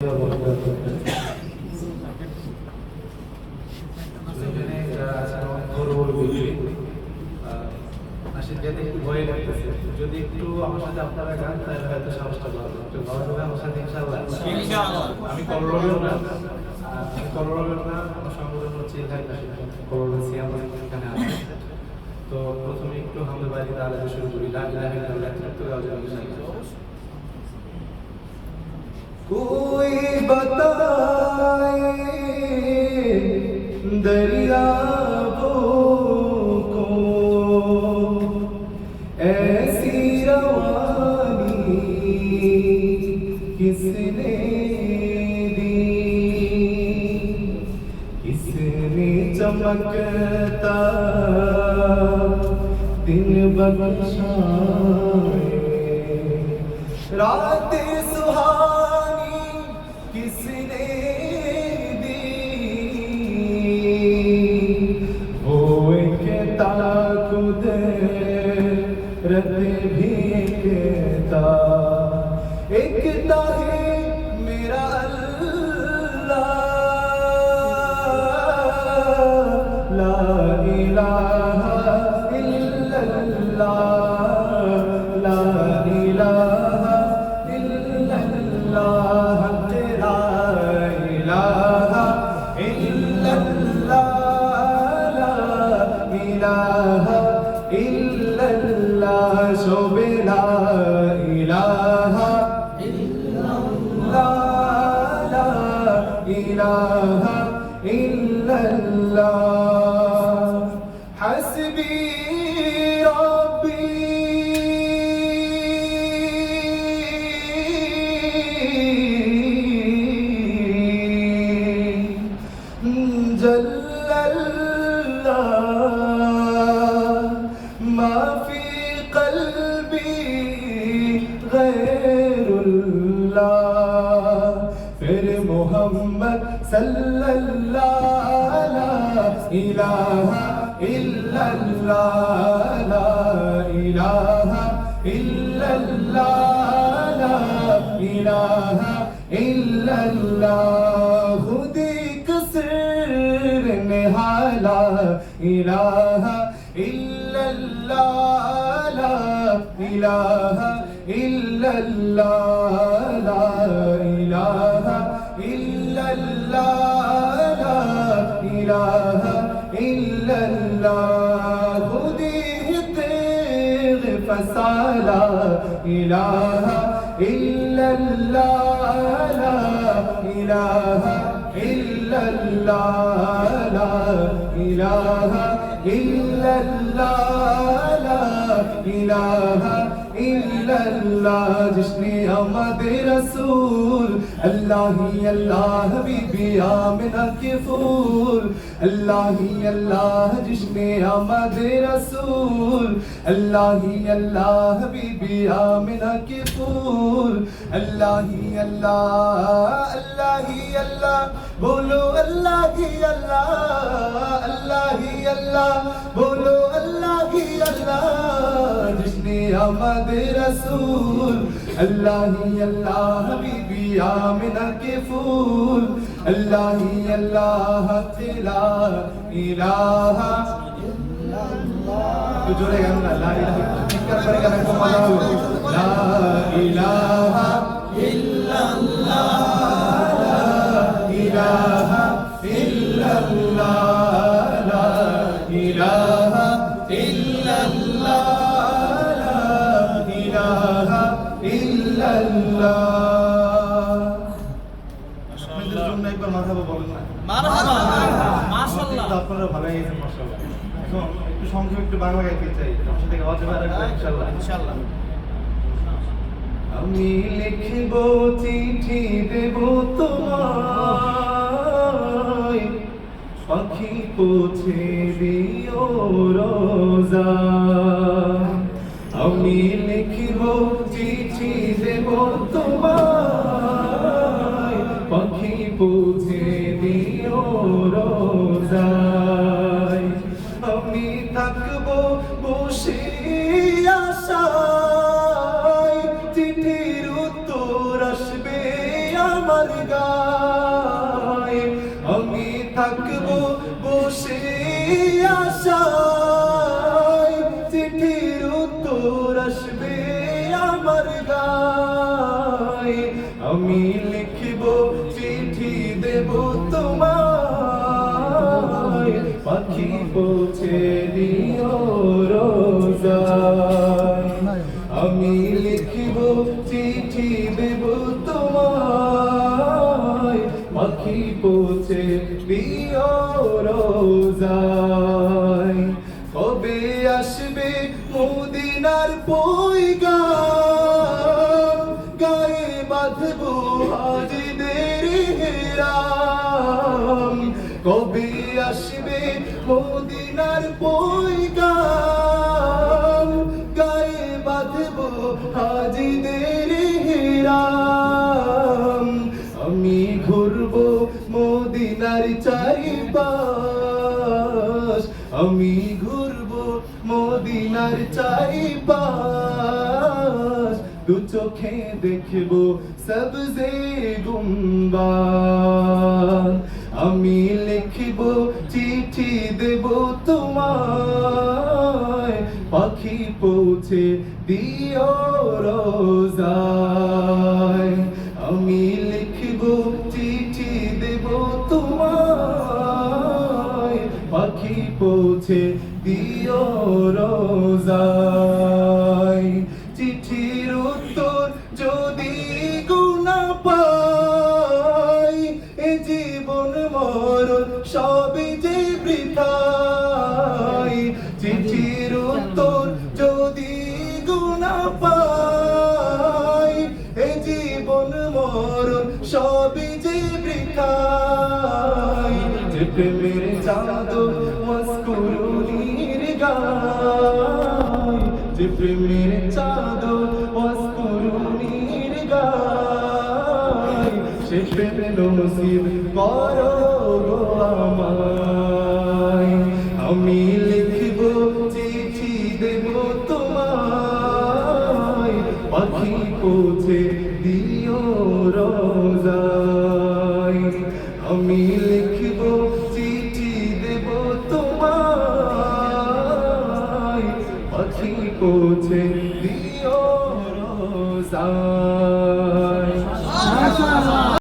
যদি একটু আমার সাথে আপনারা গান তাহলে হয়তো সাহসটা পাবো একটু ভালো হবে আমার সাথে ইনশাআল্লাহ। আমি কলরবের না আমার সংগঠন হচ্ছে কলরবের সিয়াম এখানে আছে। তো প্রথমে একটু হামদে বাড়ি তাহলে শুরু করি লা ইলাহা ইল্লাল্লাহ তো कोई बताए दरियाओं को ऐसी रवानी किसने दी, किसने चमकता दिन बख्शाए रात सुहानी किसने दी, वो एक कुदरत भी कहता एक है मेरा अल्लाह, ला इलाहा इल्लल्लाह, ला इलाहा इल्लल्लाह, ला इलाहा इल्लल्लाह, ला इलाहा इल्लल्लाह, शोभे ला इलाहा इल्लल्लाह, ला इलाहा इल्लल्लाह, हस्बी माफी कल्बी गैरुल्लाह, फिर मोहम्मद सल्लल्लाह, ला इलाहा इल्लल्लाह, ला इलाहा इल्लल्लाह, ला इलाहा इल्लल्लाह, खुदी कसर निहाला इलाहा इल्लल्लाह, ला इलाहा इल्लल्लाह, ला इलाहा इल्लल्लाह, ला इलाहा इल्लल्लाह, खुदी तेग फसाला इलाहा इल्लल्लाह, ला इलाहा इल्लल्लाह, ला इलाहा इल्लल्लाह, ला इलाहा इल्लल्लाह, जिसने आमद रसूल अल्लाह ही अल्लाह हबीबी आमिना के फूल, अल्लाह ही अल्लाह जिसने आमद रसूल अल्लाह ही अल्लाह हबीबी आमिना के फूल, अल्लाह ही अल्लाह, अल्लाह ही अल्लाह, बोलो अल्लाह ही अल्लाह, अल्लाह ही अल्लाह, बोलो अल्लाह ही अल्लाह, जिसने आमद रसूल अल्लाह ही अल्लाह हबीबी आमिना के फूल, अल्लाह ही अल्लाह ला इलाहा इल्लल्लाह, तो जोड़े गाना ला इलाहा कर पड़ेगा मेरे को मजा हो, ला इलाहा इल्लल्लाह, ला इलाहा इल्लल्लाह, ला इलाहा इल्लल्लाह, ला इलाहा इल्लल्लाह। আপনাদের জন্য একবার মারহাবা বলেন না, মারহাবা মাশাআল্লাহ, আপনারা ভালো হয়েছেন মাশাআল্লাহ। এখন একটু সংক্ষেপে একটু বাংলা গাইতে চাই, আমার সাথে আওয়াজ বাড়াবেন ইনশাআল্লাহ ইনশাআল্লাহ। আমি লিখব চিঠি দেব তোমায়, পাখি পৌঁছে দিও রোজা, আমি লিখব চিঠি দেব তোমায়, পাখি পৌঁছে দিও রোজায়, আমি থাকব বসে আশায়, চিঠির উত্তর আসবে আমার আশায়, আমি থাকবো বসে আশায়, চিঠির উত্তর আসবে আমার গায়ে, আমি লিখব চিঠি দেব তোমায়, পাখি পৌঁছে দিও রোজায়, আমি লিখব চিঠি দেব তোমায়, পাখি পৌঁছে দিও রোজায়, কবে আসবে মদিনার পয়গাম, গায়ে বাঁধবো হাজিদের হেরাম, কবে আসবে মদিনার পয়গাম, গায়ে বাঁধবো হাজিদের হেরাম, আমি ঘুরবো মদিনার চারিপাশ, আমি ঘুরবো মদিনার চারিপাশ, দু চোখে দেখবো সবজে গুম্বাদ, আমি লিখব চিঠি দেব তোমায়, পাখি পৌঁছে দিও রোজায়, আমি লিখব চিঠি দেব তোমায়, পাখি পৌঁছে দিও রোজায়, চিঠির উত্তর যদি গুনা পাই, এ জীবন মরণ সবই যে বৃথাই, চিঠির উত্তর যদি গুনা পাই, এ জীবন মরণ সবই যে বৃথাই, যে প্রেমের চাদর মস্কুরুনির গায়, যে প্রেমের চাদর মস্কুরুনির গায়, সে প্রেম নসিব করো গো আমায়, আমি লিখব চিঠি দেব তোমায়, পাখি পৌঁছে দিও রোজায়, আমি লিখব চিঠি দেব তোমায়, পাখি পৌঁছে দিও রোজায়।